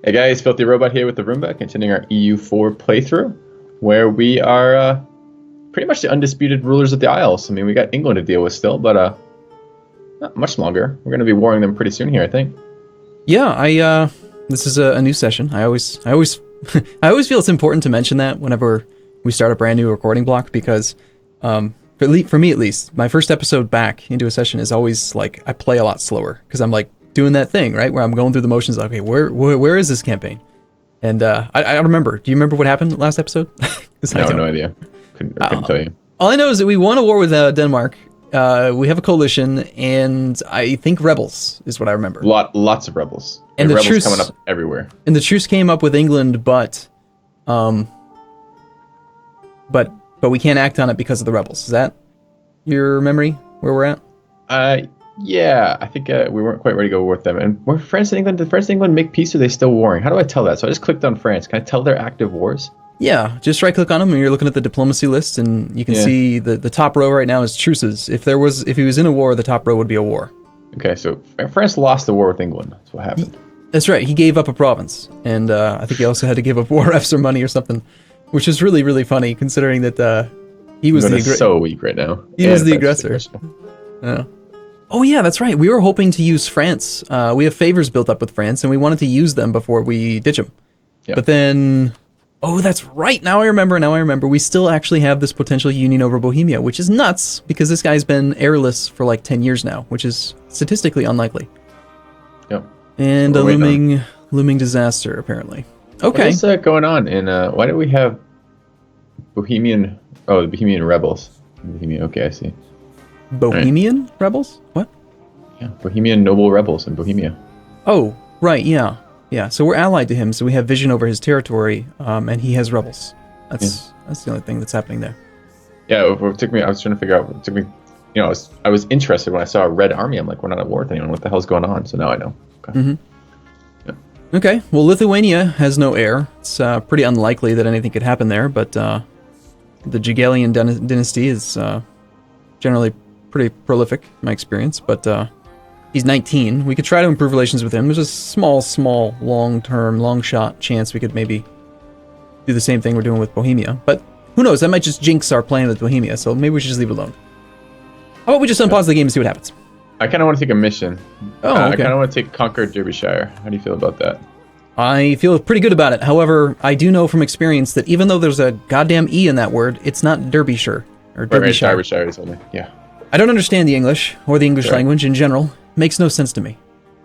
Hey guys, FilthyRobot here with Arumba, continuing our EU4 playthrough, where we are pretty much the undisputed rulers of the Isles. I mean, we got England to deal with still, but not much longer. We're going to be warring them pretty soon here, I think. Yeah, this is a new session. I always I always feel it's important to mention that whenever we start a brand new recording block, because for me at least, my first episode back into a session is always like I play a lot slower because I'm like doing that thing, right, where I'm going through the motions. Like, okay, where is this campaign? And I remember. Do you remember what happened last episode? No idea. Couldn't tell you. All I know is that we won a war with Denmark. We have a coalition, and I think rebels is what I remember. Lots of rebels. And the rebels truce coming up everywhere. And the truce came up with England, but we can't act on it because of the rebels. Is that your memory where we're at? Yeah, I think we weren't quite ready to go with them. And were France and England? Did France and England make peace, or are they still warring? How do I tell that? So I just clicked on France. Can I tell they're active wars? Yeah, just right-click on them, and you're looking at the diplomacy list, and you can see the top row right now is truces. If he was in a war, the top row would be a war. Okay, so France lost the war with England. That's what happened. That's right. He gave up a province, and I think he also had to give up war refs or money or something, which is really, really funny considering that he was the aggressor. So weak right now. He was the aggressor. Yeah. Oh yeah, that's right. We were hoping to use France. We have favors built up with France, and we wanted to use them before we ditch them. Yeah. But then, oh, that's right. Now I remember. We still actually have this potential union over Bohemia, which is nuts because this guy's been heirless for like 10 years now, which is statistically unlikely. Yep. And a looming disaster, apparently. Okay. What's going on? And why do we have Bohemian? Oh, the Bohemian rebels. Bohemian. Okay, I see. Bohemian rebels? What? Yeah, Bohemian noble rebels in Bohemia. Oh, right. Yeah. So we're allied to him, so we have vision over his territory, and he has rebels. That's the only thing that's happening there. Yeah, it took me. I was trying to figure out. It took me. You know, I was interested when I saw a red army. I'm like, we're not at war with anyone. What the hell's going on? So now I know. Okay. Mm-hmm. Yeah. Okay. Well, Lithuania has no heir. It's pretty unlikely that anything could happen there, but the Jagiellonian dynasty is generally pretty prolific, in my experience. But he's 19. We could try to improve relations with him. There's a small, long-term, long-shot chance we could maybe do the same thing we're doing with Bohemia. But who knows? That might just jinx our plan with Bohemia, so maybe we should just leave it alone. How about we just unpause the game and see what happens? I kind of want to take a mission. Oh, okay. I kind of want to take Conquer Derbyshire. How do you feel about that? I feel pretty good about it. However, I do know from experience that even though there's a goddamn E in that word, it's not Derbyshire. Or Derbyshire. Right, Derbyshire is only, yeah. I don't understand the English, or the English language in general. Makes no sense to me.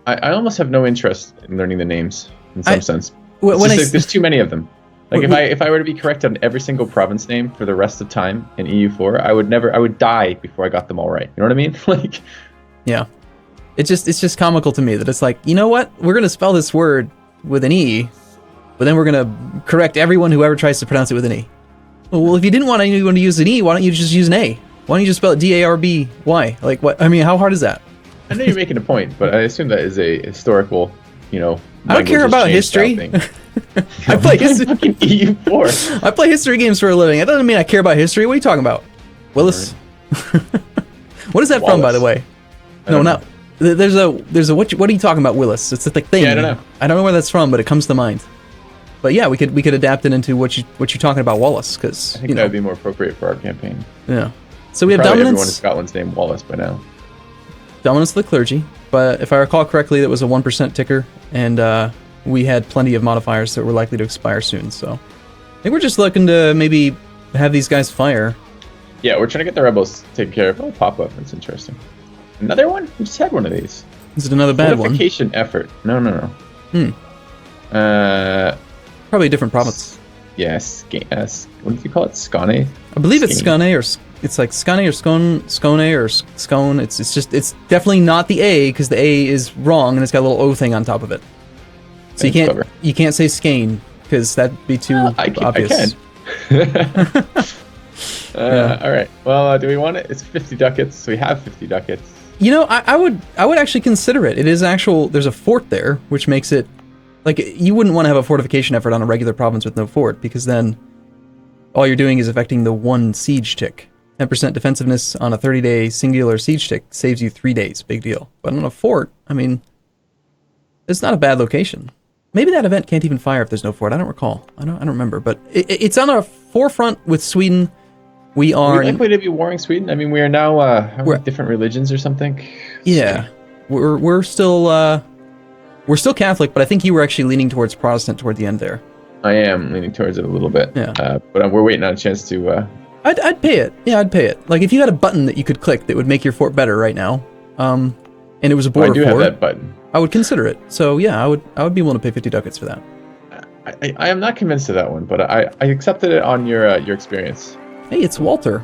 I almost have no interest in learning the names, in some sense. There's too many of them. Like, if I were to be correct on every single province name for the rest of time in EU4, I would die before I got them all right. You know what I mean? Like, yeah. It's just comical to me that it's like, you know what? We're going to spell this word with an E, but then we're going to correct everyone who ever tries to pronounce it with an E. Well, if you didn't want anyone to use an E, why don't you just use an A? Why don't you just spell it D-A-R-B-Y? Like, what? I mean, how hard is that? I know you're making a point, but I assume that is a historical, you know. I don't care about history. I play history. Fucking EU4. I play history games for a living. That doesn't mean I care about history. What are you talking about? Willis? What is that from, by the way? No, not. There's a what are you talking about, Willis? It's a thing. Yeah, I don't know. I don't know where that's from, but it comes to mind. But yeah, we could adapt it into what you're talking about, Wallace, because I think that would be more appropriate for our campaign. Yeah. So we have probably dominance. Everyone in Scotland's named Wallace by now. Dominance of the clergy, but if I recall correctly, that was a 1% ticker, and we had plenty of modifiers that were likely to expire soon. So I think we're just looking to maybe have these guys fire. Yeah, we're trying to get the rebels taken care of. Oh, pop-up. That's interesting. Another one? We just had one of these. Is it another bad one? Fortification effort. No. Probably a different province. Yes. What did you call it? Scone? I believe it's Scone, or it's like Scone or Scone or Scone. It's definitely not the A, because the A is wrong and it's got a little O thing on top of it. So you can't say Skane, because that'd be too obvious. I can. All right. Well, do we want it? It's 50 ducats. So we have 50 ducats. You know, I would actually consider it. It is there's a fort there, which makes it like you wouldn't want to have a fortification effort on a regular province with no fort, because then all you're doing is affecting the one siege tick. 10% defensiveness on a 30-day singular siege tick saves you 3 days. Big deal. But on a fort, I mean, it's not a bad location. Maybe that event can't even fire if there's no fort. I don't recall. I don't remember. But it's on our forefront with Sweden. We are... Are we likely to be warring Sweden? I mean, we are now we're different religions or something. Yeah. We're still Catholic, but I think you were actually leaning towards Protestant toward the end there. I am leaning towards it a little bit. Yeah. But we're waiting on a chance to... I'd pay it. Yeah, I'd pay it. Like, if you had a button that you could click that would make your fort better right now, and it was a border fort... I do have that button. I would consider it. So, yeah, I would be willing to pay 50 ducats for that. I am not convinced of that one, but I accepted it on your experience. Hey, it's Walter.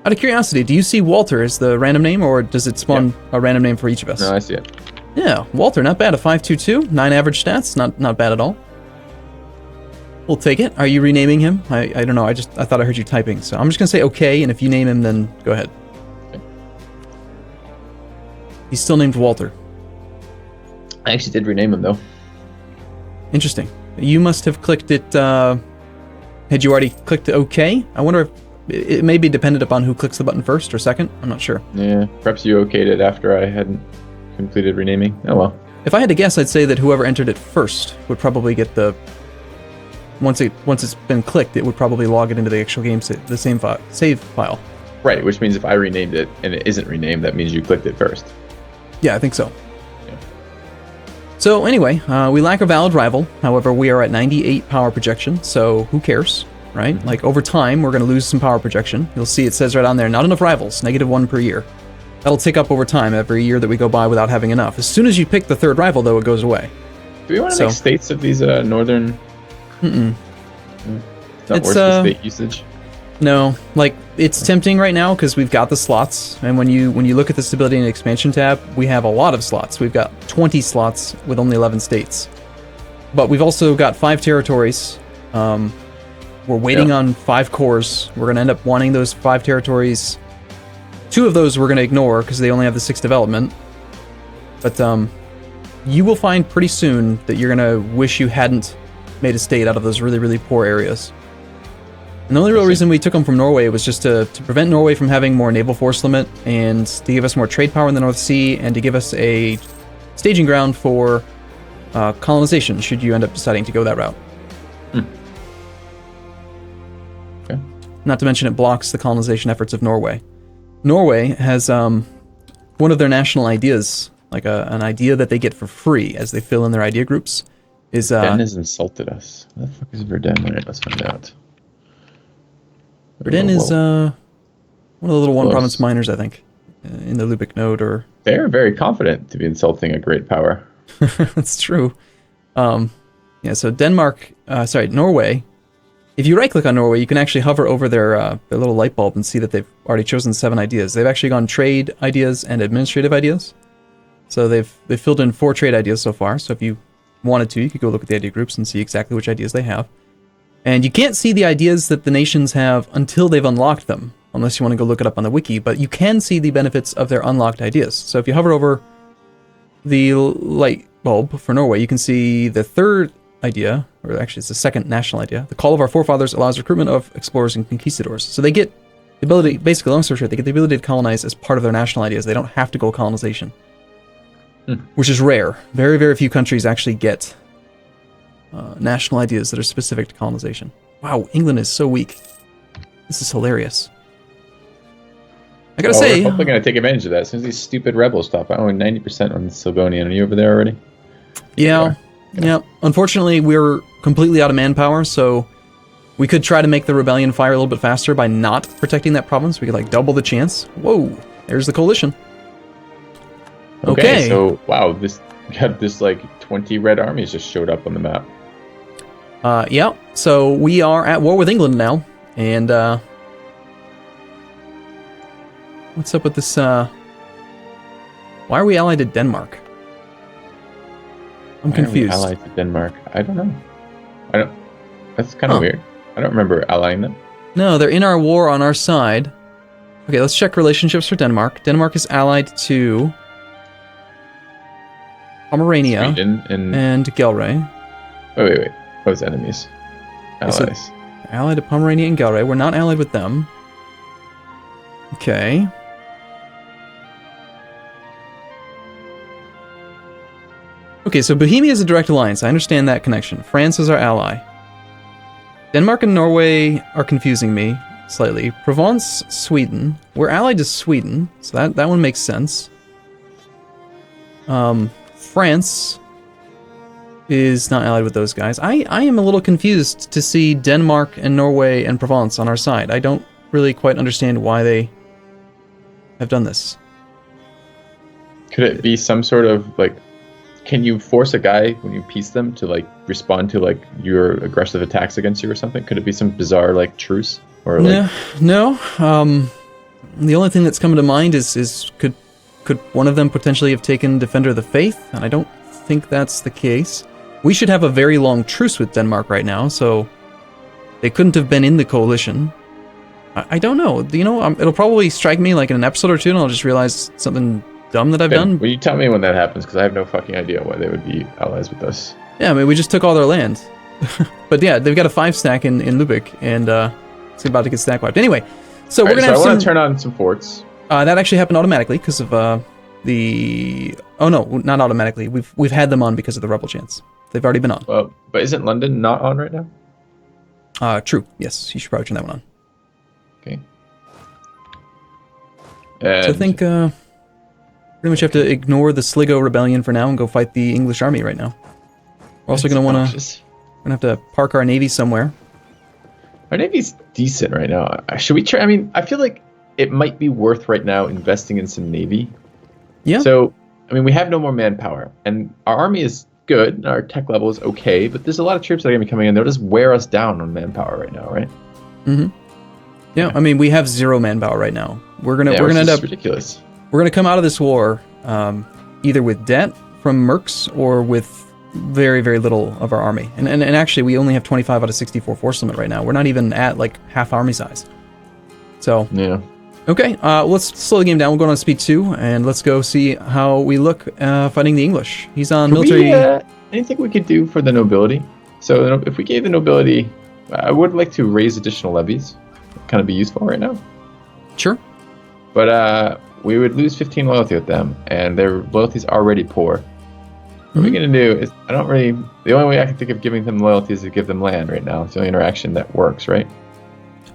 Out of curiosity, do you see Walter as the random name, or does it spawn a random name for each of us? No, I see it. Yeah, Walter, not bad. A 522, 9 average stats, not bad at all. We'll take it. Are you renaming him? I don't know. I thought I heard you typing, so I'm just gonna say okay, and if you name him, then go ahead. Okay. He's still named Walter. I actually did rename him though. Interesting. You must have clicked it. Had you already clicked OK? I wonder if it may be dependent upon who clicks the button first or second. I'm not sure. Yeah, perhaps you okayed it after I hadn't completed renaming. Oh well. If I had to guess, I'd say that whoever entered it first would probably get the... Once it's been clicked, it would probably log it into the actual game, the same save file. Right, which means if I renamed it and it isn't renamed, that means you clicked it first. Yeah, I think so. Yeah. So anyway, we lack a valid rival. However, we are at 98 power projection, so who cares, right? Mm-hmm. Like, over time, we're going to lose some power projection. You'll see it says right on there, not enough rivals, -1 per year. That'll tick up over time every year that we go by without having enough. As soon as you pick the third rival, though, it goes away. Do we want to make states of these northern... Mm-mm. It's not worth the state usage. No, like, it's tempting right now because we've got the slots, and when you look at the stability and expansion tab, we have a lot of slots. We've got 20 slots with only 11 states, but we've also got 5 territories. We're waiting on 5 cores. We're going to end up wanting those 5 territories. 2 of those we're going to ignore because they only have the 6 development. But you will find pretty soon that you're going to wish you hadn't made a state out of those really, really poor areas. And the only real reason we took them from Norway was just to prevent Norway from having more naval force limit, and to give us more trade power in the North Sea, and to give us a staging ground for colonization, should you end up deciding to go that route. Okay. Not to mention it blocks the colonization efforts of Norway. Norway has one of their national ideas, like an idea that they get for free as they fill in their idea groups, is... Verdun has insulted us. What the fuck is Verdun? Alright, let's find out. Verdun is one of the little one-province miners, I think, in the Lübeck node, or... They're very confident to be insulting a great power. That's true. Yeah, so Norway. If you right-click on Norway, you can actually hover over their little light bulb and see that they've already chosen 7 ideas. They've actually gone trade ideas and administrative ideas. So they've filled in 4 trade ideas so far, so if you wanted to, you could go look at the idea groups and see exactly which ideas they have. And you can't see the ideas that the nations have until they've unlocked them, unless you want to go look it up on the wiki, but you can see the benefits of their unlocked ideas. So if you hover over the light bulb for Norway, you can see the 3rd idea, or actually it's the 2nd national idea. The Call of Our Forefathers allows recruitment of explorers and conquistadors. So they get the ability, basically, long story short, they get the ability to colonize as part of their national ideas. They don't have to go colonization, which is rare. Very, very few countries actually get national ideas that are specific to colonization. Wow, England is so weak. This is hilarious. I gotta say... We're hopefully going to take advantage of that as soon as these stupid rebels stop. I own 90% on Silgonian. Are you over there already? Yeah. Yeah. Unfortunately, we're completely out of manpower, so we could try to make the rebellion fire a little bit faster by not protecting that province. We could, like, double the chance. Whoa, there's the coalition. Okay. So, wow, this like, 20 red armies just showed up on the map. Yeah, so we are at war with England now, and, what's up with this, why are we allied to Denmark? I'm confused. Why are we allied to Denmark? I don't know. That's kind of weird. I don't remember allying them. No, they're in our war on our side. Okay, let's check relationships for Denmark. Denmark is allied to Pomerania and Gelre. Wait. Those enemies. Allies. So allied to Pomerania and Gelre. We're not allied with them. Okay. Okay, so Bohemia is a direct alliance. I understand that connection. France is our ally. Denmark and Norway are confusing me slightly. Provence, Sweden. We're allied to Sweden, so that one makes sense. France is not allied with those guys. I am a little confused to see Denmark and Norway and Provence on our side. I don't really quite understand why they have done this. Could it be some sort of, like, can you force a guy, when you peace them, to, like, respond to, like, your aggressive attacks against you or something? Could it be some bizarre, like, truce? Or, like... No. The only thing that's coming to mind is could one of them potentially have taken Defender of the Faith? And I don't think that's the case. We should have a very long truce with Denmark right now, so they couldn't have been in the coalition. I don't know. You know, it'll probably strike me like in an episode or two, and I'll just realize something dumb that I've done. Will you tell me when that happens? Because I have no fucking idea why they would be allies with us. Yeah, I mean, we just took all their land. But yeah, they've got a 5-stack in Lübeck, and it's about to get stack wiped. Anyway, so we're going to have I want to turn on some forts. That actually happened automatically because of the... Oh no, not automatically. We've had them on because of the rebel chance. They've already been on. But isn't London not on right now? True. Yes, you should probably turn that one on. Okay. So I think pretty much have to ignore the Sligo rebellion for now and go fight the English army right now. We're also going to want to... We're going to have to park our navy somewhere. Our navy's decent right now. Should we try... I mean, I feel like it might be worth right now investing in some navy. Yeah. So, I mean, we have no more manpower, and our army is good, and our tech level is okay, but there's a lot of troops that are going to be coming in. They'll just wear us down on manpower right now, right? Mm-hmm. Yeah, I mean, we have 0 manpower right now. We're gonna end up ridiculous. We're gonna come out of this war either with debt from mercs or with very, very little of our army. And actually, we only have 25 out of 64 force limit right now. We're not even at like half army size. So yeah. Okay, let's slow the game down. We'll go on speed 2, and let's go see how we look fighting the English. He's on military... anything we could do for the nobility? So if we gave the nobility... I would like to raise additional levies. Kind of be useful right now. Sure. But we would lose 15 loyalty with them, and their loyalty's already poor. What we're going to do is... The only way I can think of giving them loyalty is to give them land right now. It's the only interaction that works, right?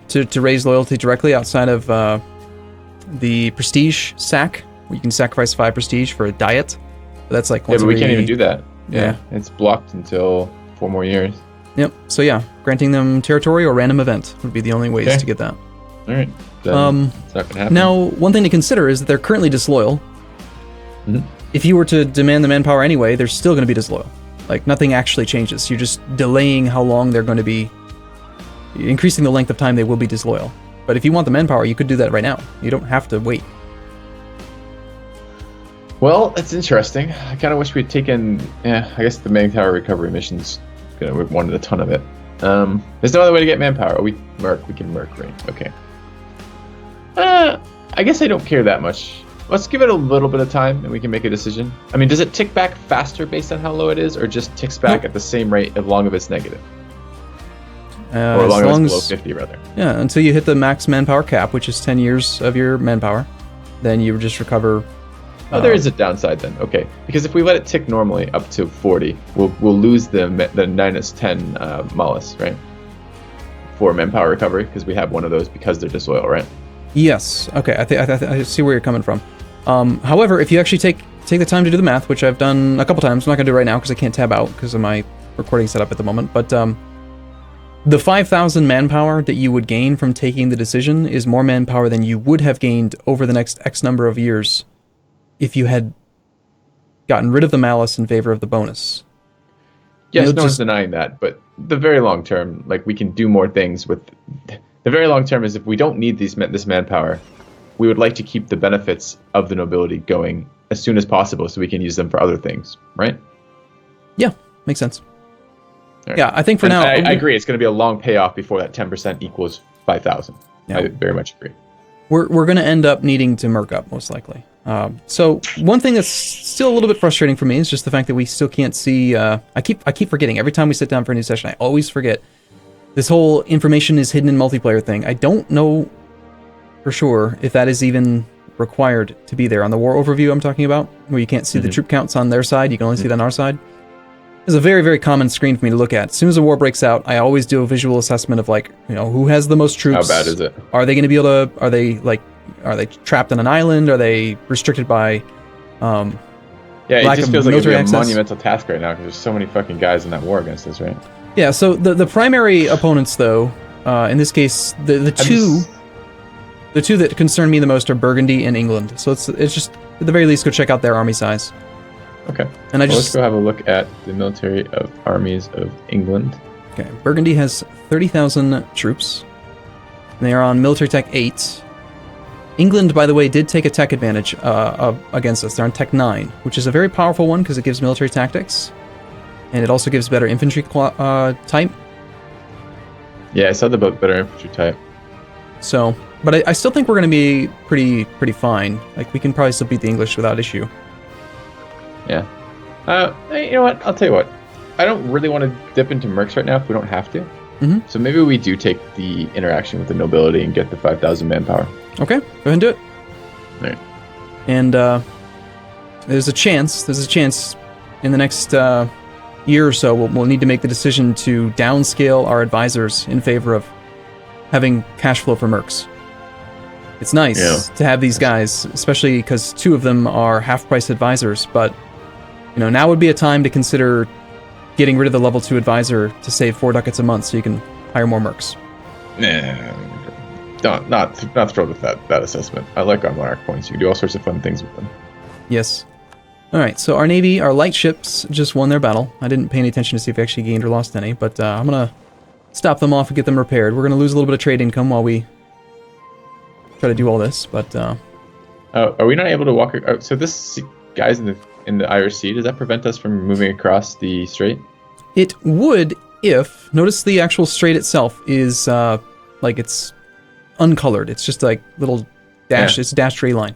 To raise loyalty directly outside of... the prestige sack, where you can sacrifice 5 prestige for a diet. But that's like once but we can't even do that. Yeah. It's blocked until 4 more years. Yep. So yeah, granting them territory or random event would be the only ways to get that. All right. Then it's not gonna happen. Now, one thing to consider is that they're currently disloyal. Mm-hmm. If you were to demand the manpower anyway, they're still going to be disloyal. Like, nothing actually changes. You're just delaying how long they're going to be, increasing the length of time they will be disloyal. But if you want the manpower, you could do that right now. You don't have to wait. Well, it's interesting. I kind of wish we'd taken... I guess the main tower recovery missions, we wanted a ton of it. There's no other way to get manpower. We can merc, right? Okay. I guess I don't care that much. Let's give it a little bit of time, and we can make a decision. I mean, does it tick back faster based on how low it is, or just ticks back at the same rate as long as it's negative? Or as long as it's below 50, rather. Yeah, until you hit the max manpower cap, which is 10 years of your manpower, then you just recover. Oh, there is a downside then. Okay, because if we let it tick normally up to 40, we'll lose the -10 malus, right? For manpower recovery, because we have one of those because they're disloyal, right? Yes. Okay, I see where you're coming from. However, if you actually take the time to do the math, which I've done a couple times, I'm not going to do it right now because I can't tab out because of my recording setup at the moment, but the 5,000 manpower that you would gain from taking the decision is more manpower than you would have gained over the next X number of years if you had gotten rid of the malice in favor of the bonus. Yes, no one's denying that, but the very long term, like, we can do more things with... The very long term is if we don't need this manpower, we would like to keep the benefits of the nobility going as soon as possible so we can use them for other things, right? Yeah, makes sense. Right. Yeah, I think for now... I agree, it's going to be a long payoff before that 10% equals 5,000. Yeah. I very much agree. We're going to end up needing to merc up, most likely. So one thing that's still a little bit frustrating for me is just the fact that we still can't see... I keep forgetting. Every time we sit down for a new session, I always forget. This whole information is hidden in multiplayer thing. I don't know for sure if that is even required to be there. On the war overview I'm talking about, where you can't see the troop counts on their side, you can only see it on our side. It's a very, very common screen for me to look at. As soon as a war breaks out, I always do a visual assessment of like, who has the most troops. How bad is it? Are they going to be able to, are they trapped on an island? Are they restricted by it just feels like it'd be a monumental task right now because there's so many fucking guys in that war against us, right? Yeah, so the primary opponents, though, in this case, the two that concern me the most are Burgundy and England. So it's just, at the very least, go check out their army size. Okay. And let's go have a look at the military of armies of England. Okay, Burgundy has 30,000 troops. They are on military tech 8. England, by the way, did take a tech advantage against us. They're on tech 9, which is a very powerful one because it gives military tactics. And it also gives better infantry type. Yeah, I saw the better infantry type. So, but I still think we're going to be pretty fine. Like, we can probably still beat the English without issue. Yeah. You know what? I'll tell you what. I don't really want to dip into mercs right now if we don't have to. So maybe we do take the interaction with the nobility and get the 5,000 manpower. Okay, go ahead and do it. All right. And there's a chance in the next year or so we'll need to make the decision to downscale our advisors in favor of having cash flow for mercs. It's nice to have these guys, especially because 2 of them are half-price advisors, but now would be a time to consider getting rid of the level 2 advisor to save 4 ducats a month so you can hire more mercs. Not thrilled with that assessment. I like our monarch points. You can do all sorts of fun things with them. Yes. Alright, so our navy, our light ships just won their battle. I didn't pay any attention to see if we actually gained or lost any, but I'm going to stop them off and get them repaired. We're going to lose a little bit of trade income while we try to do all this, but... are we not able to walk... So this guys in the Irish Sea, does that prevent us from moving across the strait? It would if... Notice the actual strait itself is, it's uncolored. It's just like little dash, it's a dashed ray line.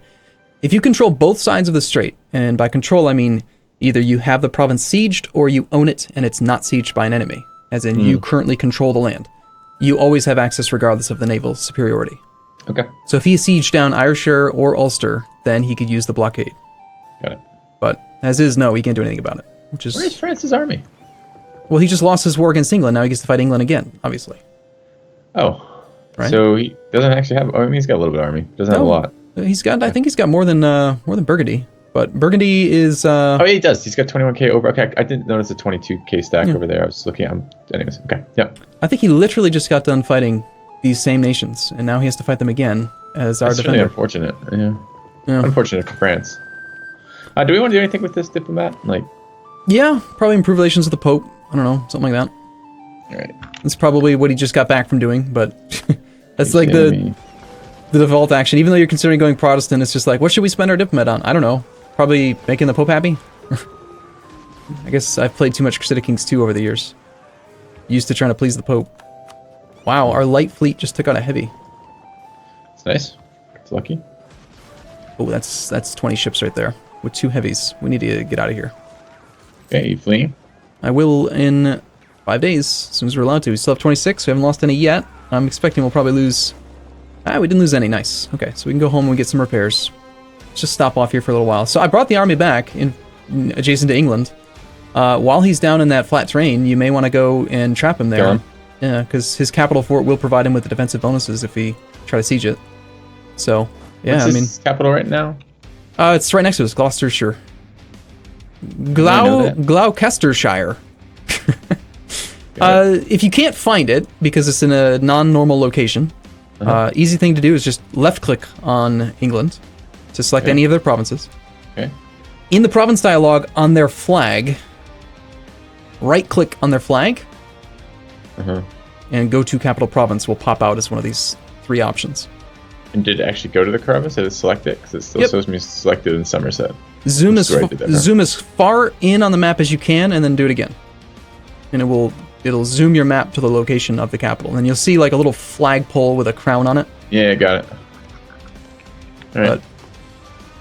If you control both sides of the strait, and by control I mean either you have the province sieged or you own it and it's not sieged by an enemy, as in you currently control the land, you always have access regardless of the naval superiority. Okay. So if he sieged down Ayrshire or Ulster, then he could use the blockade. Got it. But as is, no, he can't do anything about it. Where's France's army? Well, he just lost his war against England. Now he gets to fight England again, obviously. Oh. Right? So he doesn't actually have... I mean, he's got a little bit of army. Doesn't have a lot. He's got... I think he's got more than Burgundy. But Burgundy is... Oh, yeah, he does. He's got 21k over... Okay, I didn't notice a 22k stack over there. I was looking at him. Anyways, okay. Yep. I think he literally just got done fighting these same nations, and now he has to fight them again as our defender. Really unfortunate. Yeah. Unfortunate for France. Do we want to do anything with this diplomat? Yeah, probably improve relations with the Pope. I don't know, something like that. All right. That's probably what he just got back from doing, but that's like the default action. Even though you're considering going Protestant, it's just like, what should we spend our diplomat on? I don't know. Probably making the Pope happy? I guess I've played too much Crusader Kings 2 over the years. Used to trying to please the Pope. Wow, our light fleet just took out a heavy. It's nice. It's lucky. Oh, that's 20 ships right there with 2 heavies. We need to get out of here. Okay, you fleeing? I will in 5 days, as soon as we're allowed to. We still have 26, we haven't lost any yet. I'm expecting we'll probably lose... we didn't lose any, nice. Okay, so we can go home and get some repairs. Let's just stop off here for a little while. So I brought the army back in adjacent to England. While he's down in that flat terrain, you may want to go and trap him there. Yeah, because his capital fort will provide him with the defensive bonuses if we try to siege it. So, yeah, What's his capital right now? It's right next to us, Gloucestershire. Gloucestershire. If you can't find it, because it's in a non-normal location, easy thing to do is just left-click on England to select any of their provinces. Okay. In the province dialog, on their flag, right-click on their flag, and go to capital province will pop out as one of these 3 options. And did it actually go to the province? Did it select it? Because it still shows me selected in Somerset. Zoom as far in on the map as you can, and then do it again. And it'll zoom your map to the location of the capital. And you'll see like a little flagpole with a crown on it. Yeah, got it. All right.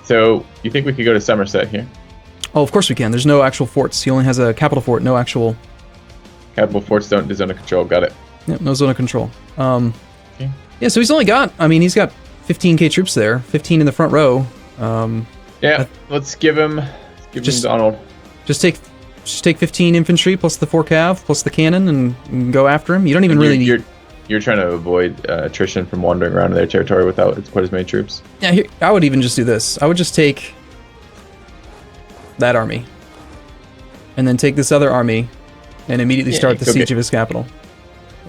So, you think we could go to Somerset here? Oh, of course we can. There's no actual forts. He only has a capital fort, no actual... Capital forts don't do zone of control. Got it. Yep, no zone of control. Yeah, so he's got 15k troops there, 15 in the front row. Yeah, let's give him Donald. Just take 15 infantry plus the 4 cav plus the cannon and go after him. You don't even really need. You're trying to avoid attrition from wandering around in their territory without quite as many troops. Yeah, I would even just do this. I would just take that army, and then take this other army, and immediately start the siege of his capital.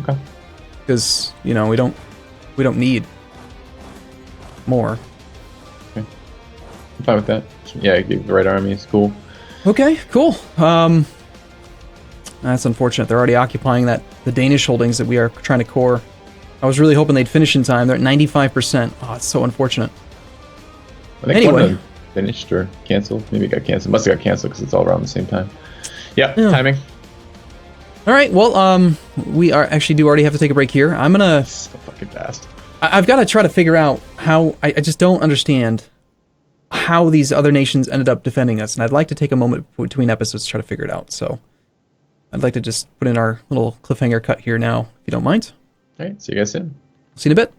Okay. Because we don't need more. Okay. I'm fine with that. Yeah, give the right army. It's cool. Okay, cool. That's unfortunate. They're already occupying the Danish holdings that we are trying to core. I was really hoping they'd finish in time. They're at 95%. Oh, it's so unfortunate. I think one of them finished or canceled. Maybe it got canceled. Must have got canceled because it's all around the same time. Yeah, timing. All right. Well, we do already have to take a break here. I'm gonna. So fucking fast. I've got to try to figure out how. I just don't understand how these other nations ended up defending us, and I'd like to take a moment between episodes to try to figure it out. So I'd like to just put in our little cliffhanger cut here now, if you don't mind. All right, see you guys soon. See you in a bit.